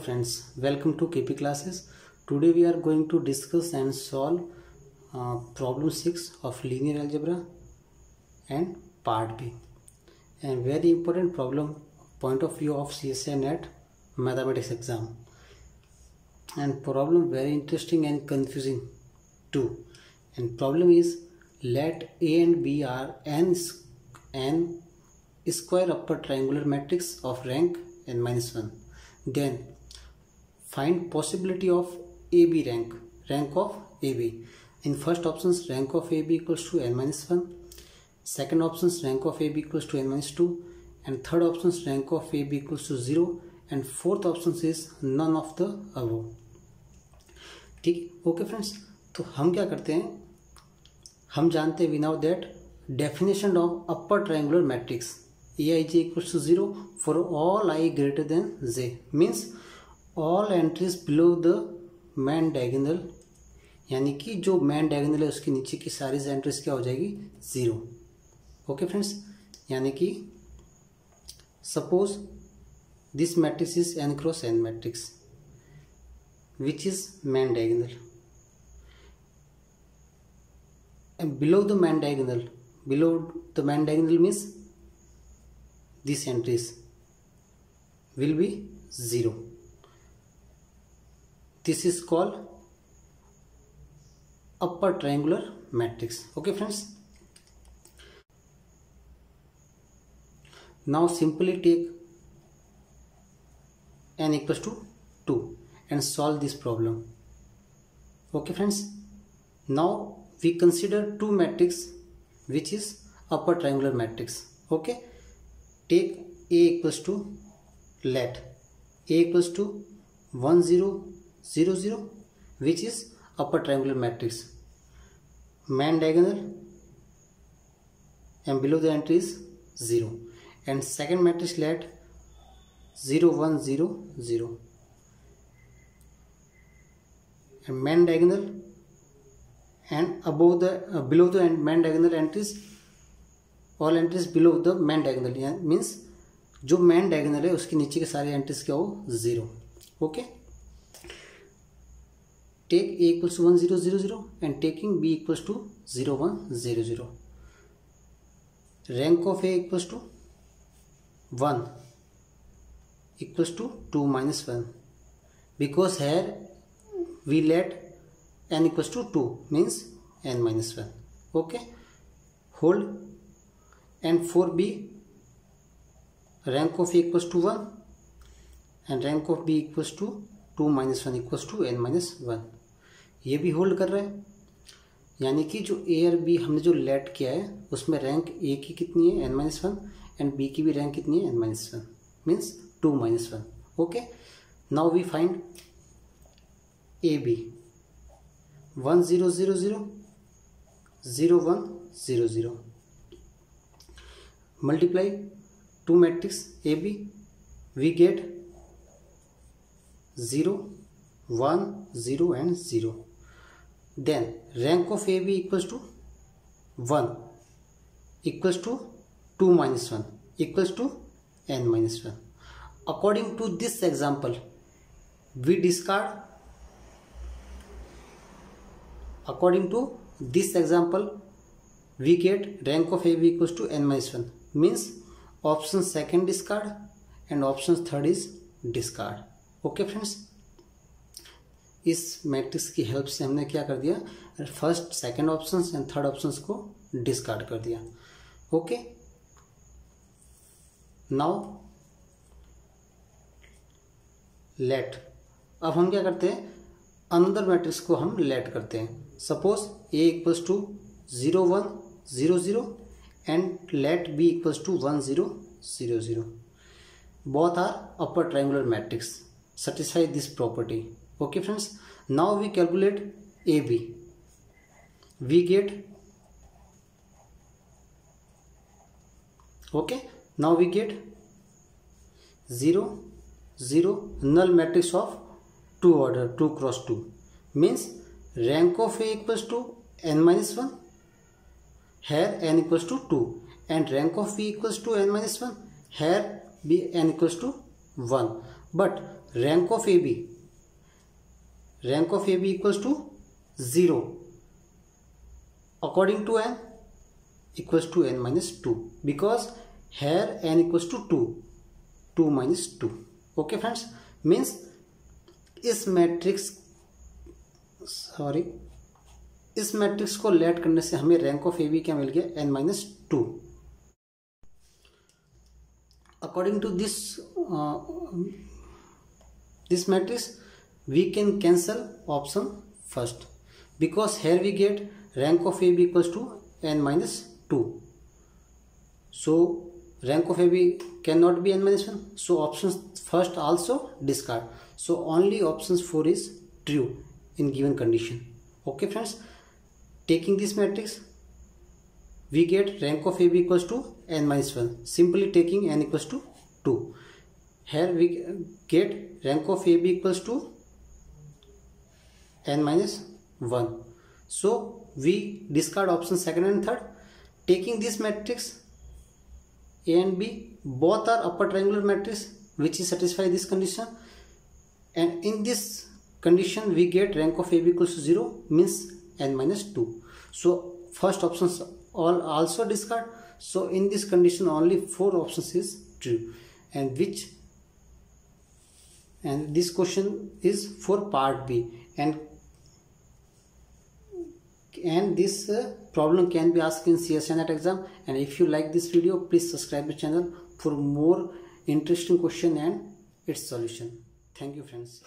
friends, welcome to KP classes. Today we are going to discuss and solve problem 6 of linear algebra and part B, and very important problem point of view of CSA NET mathematics exam, and problem very interesting and confusing too. And problem is, let A and B are n square upper triangular matrix of rank n minus 1. Then find possibility of AB rank of AB. In first options, rank of AB equals to n minus 1. Second options, rank of AB equals to n minus 2. And third options, rank of AB equals to 0. And fourth options is none of the above. ठीक, okay friends. तो हम क्या करते हैं, हम जानते हैं we now that definition of upper triangular matrix Aij equals to 0 for all I greater than j, means all entries below the main diagonal, यानी कि जो main diagonal है उसके नीचे की सारी एंट्रीज क्या हो जाएगी 0. ओके फ्रेंड्स, यानी कि suppose this matrix is n cross n matrix which is main diagonal, and below the main diagonal means these entries will be 0. This is called upper triangular matrix. Okay friends, now simply take n equals to 2 and solve this problem. Okay friends, now we consider two matrix which is upper triangular matrix. Okay, take A equals to, let A equals to 1 0 0 0, which is upper triangular matrix, main diagonal and below the entry is 0. And second matrix, let 0 1 0 0, and main diagonal and above the below the main diagonal entries, all entries below the main diagonal, means जो main diagonal है उसके नीचे के सारे entries क्या हो 0. Okay, take A equals to 1 0 0 0 and taking B equals to 0 1 0 0. Rank of A equals to 1 equals to 2 minus 1, because here we let n equals to 2 means n minus 1. Okay, hold. And for B, rank of A equals to 1 and rank of B equals to 2 minus 1 equals to n minus 1. ये भी hold कर रहा है, यानी कि जो A और B हमने जो लेट किया है उसमें रैंक A की कितनी है n minus 1 एंड B की भी रैंक कितनी है n minus 1, means 2 minus 1. Okay, now we find AB 1 0 0 0 0 1 0 0. Multiply two matrix AB, we get 0 1 0 and 0. Then rank of AB equals to 1 equals to 2 minus 1 equals to n minus 1. According to this example, we discard. According to this example, we get rank of AB equals to n minus 1, means option second discard and option third is discard. Okay friends, इस matrix की help से हमने क्या कर दिया, first second options and third options को discard कर दिया. Okay, now let. अब हम क्या करते हैं, अनदर मैट्रिक्स को हम लेट करते हैं. Suppose A equals to 0 1 0 0 and let B equals to 1 0 0 0. Both are upper triangular matrix, satisfy this property. Okay friends, now we calculate AB. We get, okay, now we get 0 0 null matrix of 2 order 2 cross 2, means rank of A equals to n minus 1, here n equals to 2, and rank of B equals to n minus 1, here n equals to 1. But rank of AB equals to 0 according to n equals to n minus 2, because here n equals to 2 minus 2. Okay friends, means इस matrix को late करने से हमें rank of A B क्या मिल गया, n minus 2. According to this matrix we can cancel option first, because here we get rank of AB equals to n minus 2. So rank of AB cannot be n minus 1. So options first also discard. So only options 4 is true in given condition. Okay friends, taking this matrix we get rank of AB equals to n minus 1. Simply taking n equals to 2. Here we get rank of AB equals to n minus 1. So we discard options second and third. Taking this matrix A and B, both are upper triangular matrix which is satisfy this condition, and in this condition we get rank of AB equals to 0, means n minus 2. So first options all also discard. So in this condition only 4 options is true, and this question is for part B, and this problem can be asked in CSI NET exam. And if you like this video, please subscribe the channel for more interesting question and its solution. Thank you friends.